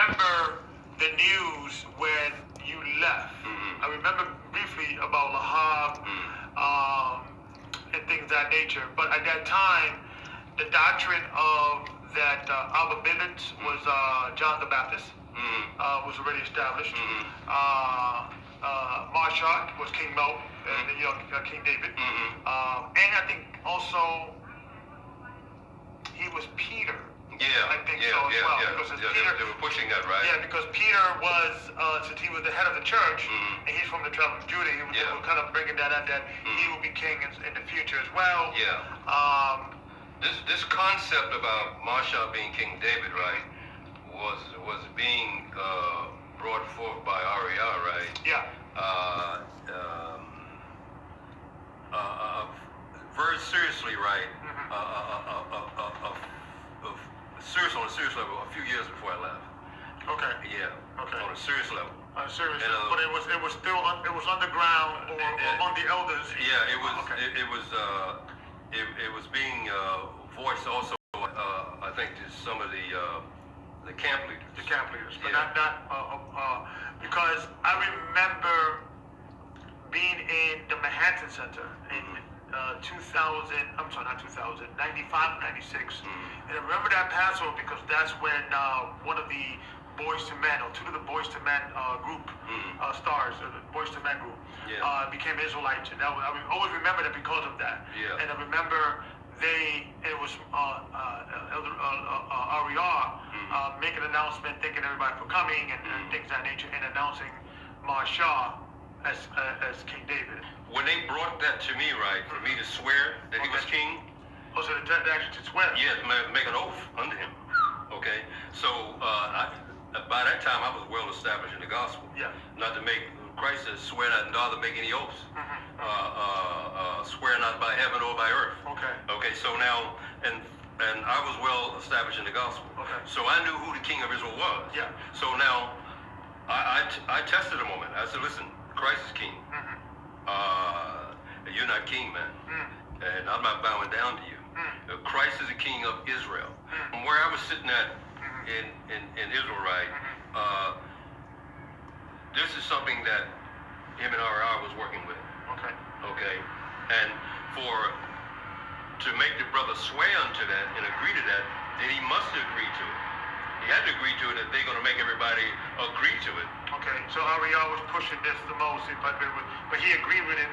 remember the news when you left. I remember briefly about Lahab and things of that nature. But at that time, the doctrine of that Abba Bivens was John the Baptist was already established. Marshak was King Mo, and King David. And I think also he was Peter. I think so as well. Because Peter, they were pushing that, right? Yeah, because Peter was, since he was the head of the church, and he's from the tribe of Judah, he was kind of bringing that up, that he will be king in the future as well. This concept about Masha being King David, right, was being brought forth by Arya, right? Very seriously, right? On a serious level, a few years before I left. On a serious level. On a serious level, but it was still underground or among the elders. It was being voiced also. I think to some of the camp leaders. The camp leaders, but not because I remember being in the Manhattan Center in 95, 96. And I remember that Passover because that's when one of the Boys to Men, or two of the Boys to Men group stars, the Boys to Men group, became Israelites. And I always remember that because of that. And I remember it was Elder Arya make an announcement, thanking everybody for coming and things of that nature, and announcing Marsha as King David. When they brought that to me, right, for me to swear that he was king. Oh, so the actually to swear? Yeah, make an oath under him. Okay, so by that time I was well established in the gospel. Not to make, Christ says, swear not to make any oaths. Swear not by heaven or by earth. Okay, so now, and I was well established in the gospel. So I knew who the king of Israel was. So now, I tested a moment. I said, listen, Christ is king. You're not king, man. And I'm not bowing down to you. Christ is the king of Israel. From where I was sitting at in Israel, right, this is something that him and R.R. was working with. Okay. And to make the brother swear unto that and agree to that, then he must agree to it. He had to agree to it that they're going to make everybody agree to it. So Arya was pushing this the most, but he agreed with it.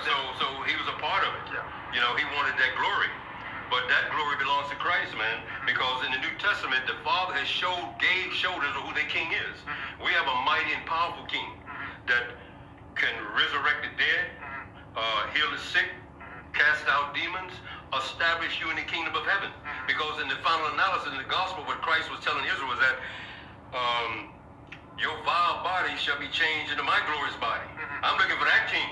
So he was a part of it. You know, he wanted that glory. But that glory belongs to Christ, man. Because in the New Testament, the Father has showed Israel who their king is. We have a mighty and powerful king that can resurrect the dead, heal the sick, cast out demons, establish you in the kingdom of heaven. Because in the final analysis in the gospel, what Christ was telling Israel was that your vile body shall be changed into my glorious body. I'm looking for that king.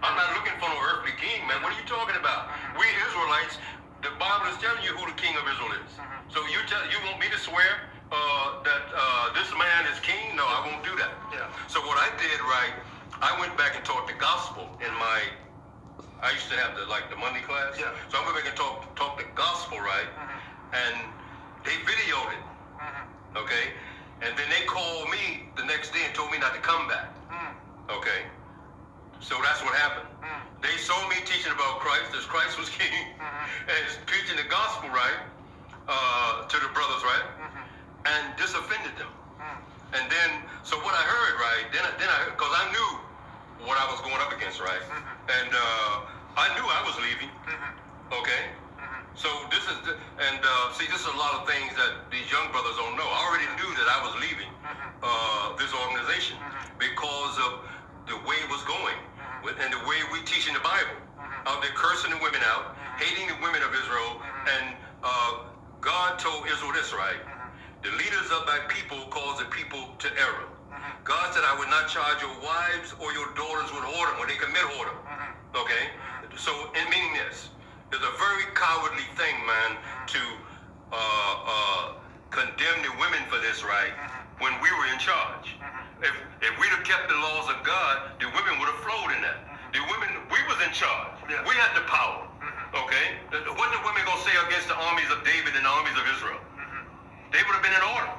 I'm not looking for no earthly king, man. What are you talking about? We Israelites, the Bible is telling you who the king of Israel is. So you want me to swear that this man is king? No, I won't do that. So what I did, right, I went back and taught the gospel in I used to have the Monday class. So I went back and taught the gospel, right? And they videoed it. Okay? And then they called me the next day and told me not to come back. Okay? So that's what happened. They saw me teaching about Christ, as Christ was king, and preaching the gospel, right, to the brothers, right? And this offended them. And then, so what I heard, right, then I heard, because I knew what I was going up against, right? And I knew I was leaving. Okay? So this is, see, this is a lot of things that these young brothers don't know. I already knew that I was leaving this organization because of the way it was going and the way we teach in the Bible. Out there cursing the women out, hating the women of Israel, and God told Israel this, right? The leaders of thy people cause the people to error. God said, I would not charge your wives or your daughters with whoredom when they commit whoredom. Okay? So, in meaning this, it's a very cowardly thing, man, to condemn the women for this, right, when we were in charge. If we'd have kept the laws of God, the women would have flowed in that. The women, we was in charge. We had the power. Okay? What the women going to say against the armies of David and the armies of Israel? They would have been in order.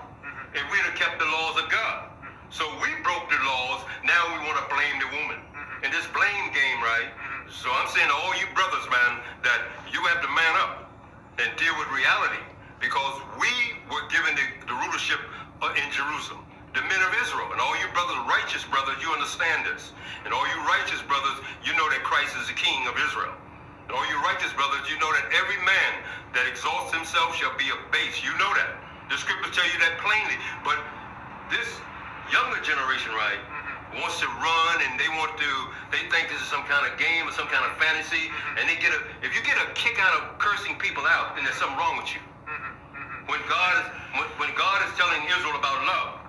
if we'd have kept the laws of God. So we broke the laws, now we want to blame the woman. And this blame game, right? So I'm saying to all you brothers, man, that you have to man up and deal with reality. Because we were given the rulership in Jerusalem, the men of Israel. And all you brothers, righteous brothers, you understand this. And all you righteous brothers, you know that Christ is the king of Israel. And all you righteous brothers, you know that every man that exalts himself shall be abased. You know that. The scriptures tell you that plainly. But this younger generation, right, wants to run and they think this is some kind of game or some kind of fantasy. And if you get a kick out of cursing people out, then there's something wrong with you. When God is telling Israel about love,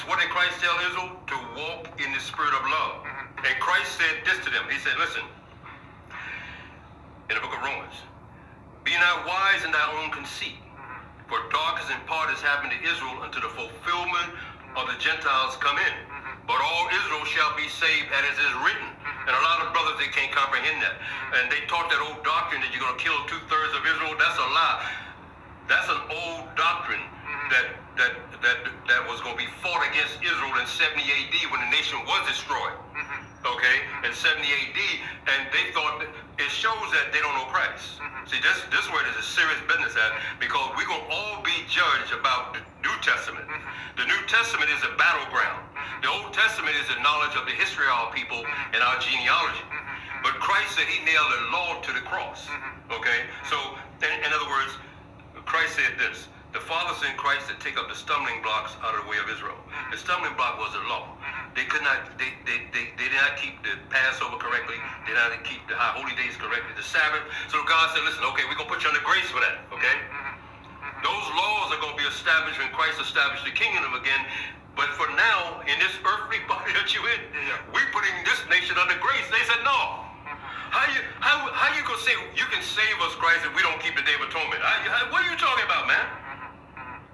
what did Christ tell Israel? To walk in the spirit of love. And Christ said this to them. He said, listen, in the book of Romans, be not wise in thy own conceit, for darkness in part is happened to Israel until the fulfillment of the Gentiles come in. But all Israel shall be saved, as it is written. And a lot of brothers, they can't comprehend that. And they taught that old doctrine that you're going to kill 2/3 of Israel. That's a lie. That's an old doctrine that was going to be fought against Israel in 70 AD when the nation was destroyed. Okay, in 70 AD, and they thought it shows that they don't know Christ. See, this is where there's a serious business at, because we're going to all be judged about the New Testament. The New Testament is a battleground. The Old Testament is the knowledge of the history of our people and our genealogy. But Christ said he nailed the law to the cross. Okay, so in other words, Christ said this: the Father sent Christ to take up the stumbling blocks out of the way of Israel. The stumbling block was the law. They did not keep the Passover correctly. They did not keep the high holy days correctly, the Sabbath. So God said, listen, okay, we're going to put you under grace for that, okay? Those laws are going to be established when Christ established the kingdom again. But for now, in this earthly body that you're in, we're putting this nation under grace. They said, no. How you going to say you can save us, Christ, if we don't keep the Day of Atonement? What are you talking about, man?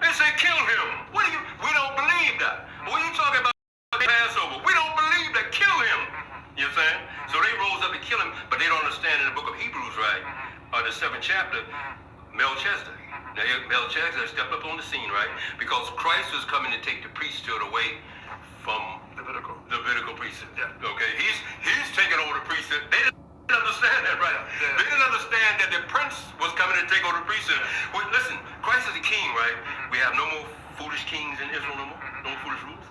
They said, kill him. We don't believe that. What are you talking about? Passover. We don't believe that. Kill him. You know what I'm saying? So they rose up to kill him, but they don't understand in the book of Hebrews, right? The 7th chapter, Melchizedek. Now, Melchizedek stepped up on the scene, right? Because Christ was coming to take the priesthood away from the Levitical priesthood. Okay? He's taking over the priesthood. They didn't understand that, right? They didn't understand that the prince was coming to take over the priesthood. Well, listen, Christ is the king, right? We have no more foolish kings in Israel no more. No more foolish rules.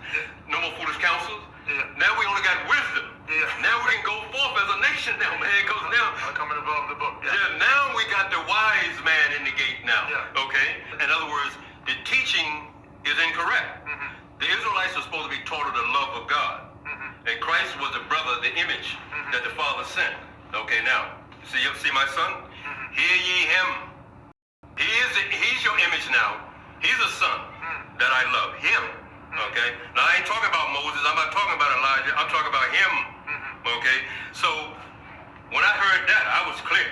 No more foolish counselors. Now we only got wisdom. Now we can go forth as a nation now, man. Because now I come involved in the book. now we got the wise man in the gate now. Okay? In other words, the teaching is incorrect. The Israelites are supposed to be taught of the love of God. And Christ was the brother, the image that the Father sent. Okay, now, see my son? Hear ye him. He's your image now. He's a son that I love. Him. Okay? Now, I ain't talking about Moses. I'm not talking about Elijah. I'm talking about him. Okay? So, when I heard that, I was clear.